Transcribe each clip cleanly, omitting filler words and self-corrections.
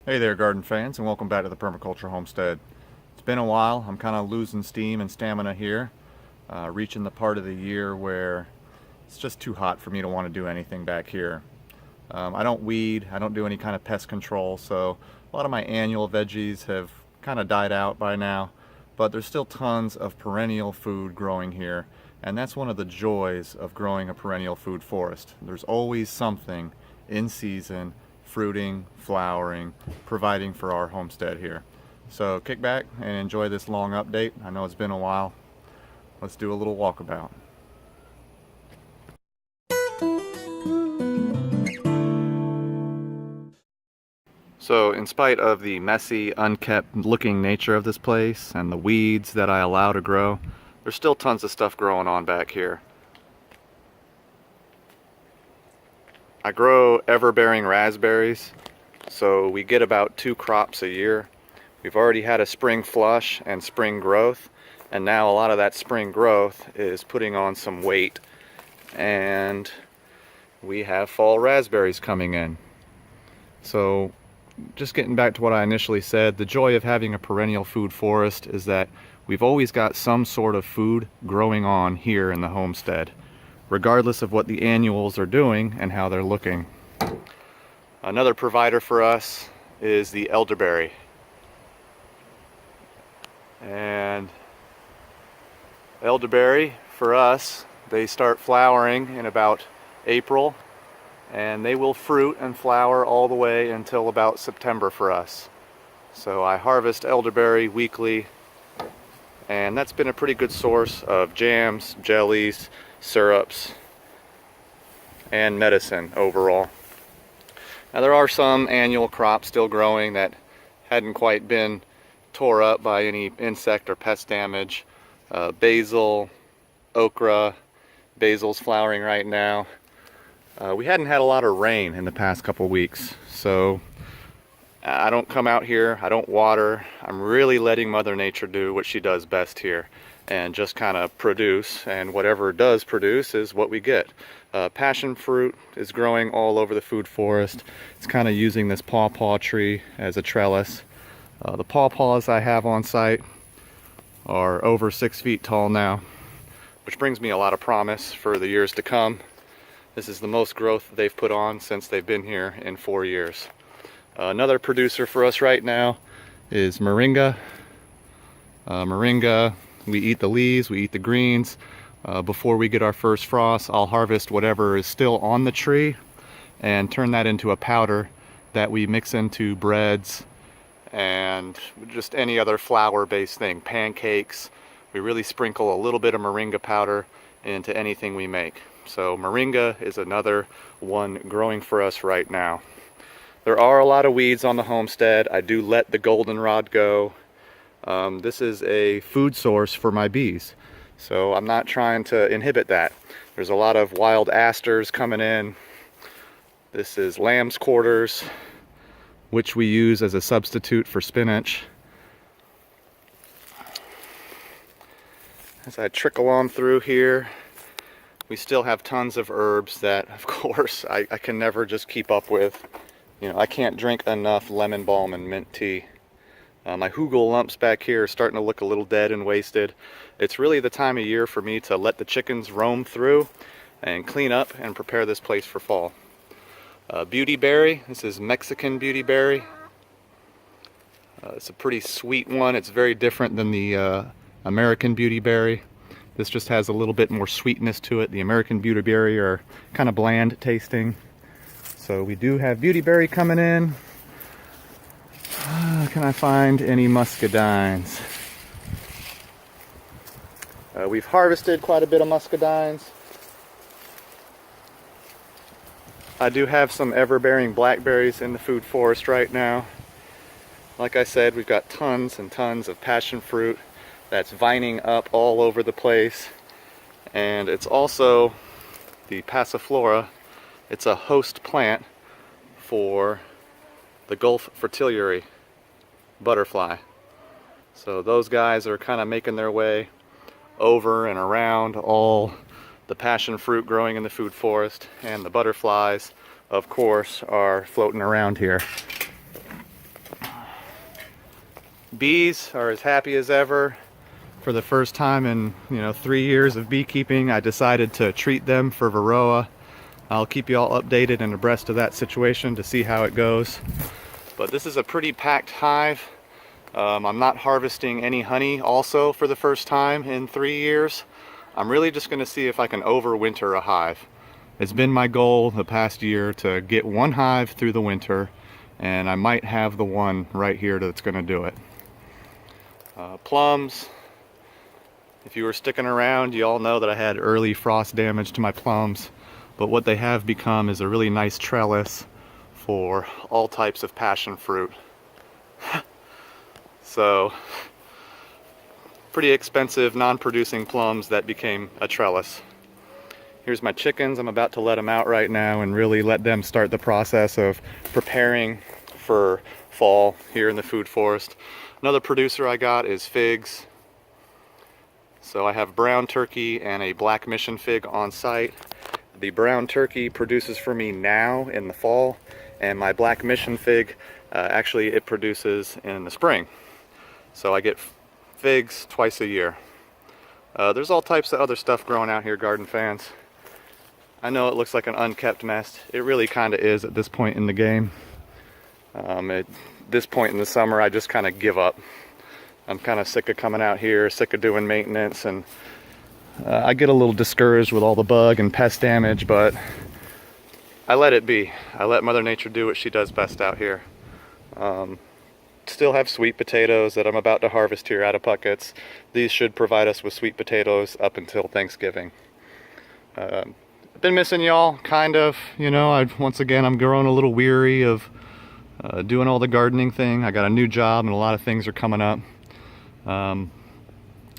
Hey there, garden fans, and welcome back to the Permaculture Homestead. It's been a while. I'm kind of losing steam and stamina here, reaching the part of the year where it's just too hot for me to want to do anything back here. I don't weed, I don't do any kind of pest control, so a lot of my annual veggies have kind of died out by now, but there's still tons of perennial food growing here, and that's one of the joys of growing a perennial food forest. There's always something in season, fruiting, flowering, providing for our homestead here. So kick back and enjoy this long update. I know it's been a while. Let's do a little walkabout. So in spite of the messy, unkept looking nature of this place and the weeds that I allow to grow, there's still tons of stuff growing on back here. I grow ever-bearing raspberries, so we get about 2 crops a year. We've already had a spring flush and spring growth, and now a lot of that spring growth is putting on some weight, and we have fall raspberries coming in. So just getting back to what I initially said, the joy of having a perennial food forest is that we've always got some sort of food growing on here in the homestead, regardless of what the annuals are doing and how they're looking. Another provider for us is the elderberry. And elderberry, for us, they start flowering in about April, and they will fruit and flower all the way until about September for us. So I harvest elderberry weekly, and that's been a pretty good source of jams, jellies, syrups, and medicine overall. Now there are some annual crops still growing that hadn't quite been tore up by any insect or pest damage. Basil, okra, basil's flowering right now. We hadn't had a lot of rain in the past couple weeks, so I don't come out here, I don't water. I'm really letting Mother Nature do what she does best here and just kind of produce, and whatever it does produce is what we get. Passion fruit is growing all over the food forest. It's kind of using this pawpaw tree as a trellis. The pawpaws I have on site are over 6 feet tall now, which brings me a lot of promise for the years to come. This is the most growth they've put on since they've been here in 4 years. Another producer for us right now is moringa. Moringa, we eat the leaves, we eat the greens. Before we get our first frost, I'll harvest whatever is still on the tree and turn that into a powder that we mix into breads and just any other flour-based thing, pancakes. We really sprinkle a little bit of moringa powder into anything we make. So moringa is another one growing for us right now. There are a lot of weeds on the homestead. I do let the goldenrod go. This is a food source for my bees, so I'm not trying to inhibit that. There's a lot of wild asters coming in. This is lamb's quarters, which we use as a substitute for spinach. As I trickle on through here, we still have tons of herbs that, of course, I can never just keep up with. You know, I can't drink enough lemon balm and mint tea. My hugel lumps back here are starting to look a little dead and wasted. It's really the time of year for me to let the chickens roam through and clean up and prepare this place for fall. Beauty berry, this is Mexican beauty berry. It's a pretty sweet one. It's very different than the American beauty berry. This just has a little bit more sweetness to it. The American beauty berry are kind of bland tasting. So we do have beauty berry coming in. Can I find any muscadines? We've harvested quite a bit of muscadines. I do have some ever-bearing blackberries in the food forest right now. Like I said, we've got tons and tons of passion fruit that's vining up all over the place. And it's also the passiflora. It's a host plant for the Gulf fritillary butterfly. So those guys are kind of making their way over and around all the passion fruit growing in the food forest, and the butterflies, of course, are floating around here. Bees are as happy as ever. For the first time in 3 years of beekeeping, I decided to treat them for Varroa. I'll keep you all updated and abreast of that situation to see how it goes. But this is a pretty packed hive. I'm not harvesting any honey also for the first time in 3 years. I'm really just going to see if I can overwinter a hive. It's been my goal the past year to get one hive through the winter, and I might have the one right here that's going to do it. Plums. If you were sticking around, you all know that I had early frost damage to my plums, but what they have become is a really nice trellis for all types of passion fruit. So, pretty expensive non-producing plums that became a trellis. Here's my chickens. I'm about to let them out right now and really let them start the process of preparing for fall here in the food forest. Another producer I got is figs. So I have brown turkey and a black mission fig on site. The brown turkey produces for me now in the fall, and my black mission fig, actually it produces in the spring. So I get figs twice a year. There's all types of other stuff growing out here, garden fans. I know it looks like an unkept mess. It really kind of is at this point in the game. At this point in the summer, I just kind of give up. I'm kind of sick of coming out here, sick of doing maintenance, and I get a little discouraged with all the bug and pest damage, but I let it be. I let Mother Nature do what she does best out here. Still have sweet potatoes that I'm about to harvest here out of puckets. These should provide us with sweet potatoes up until Thanksgiving. I've been missing y'all, kind of. Once again, I'm growing a little weary of doing all the gardening thing. I got a new job and a lot of things are coming up. I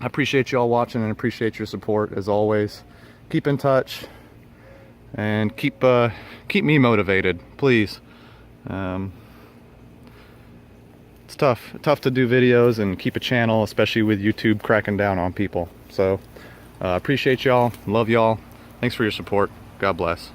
appreciate y'all watching and appreciate your support as always. Keep in touch and keep me motivated, please. It's tough to do videos and keep a channel, especially with YouTube cracking down on people. So appreciate y'all, love y'all. Thanks for your support. God bless.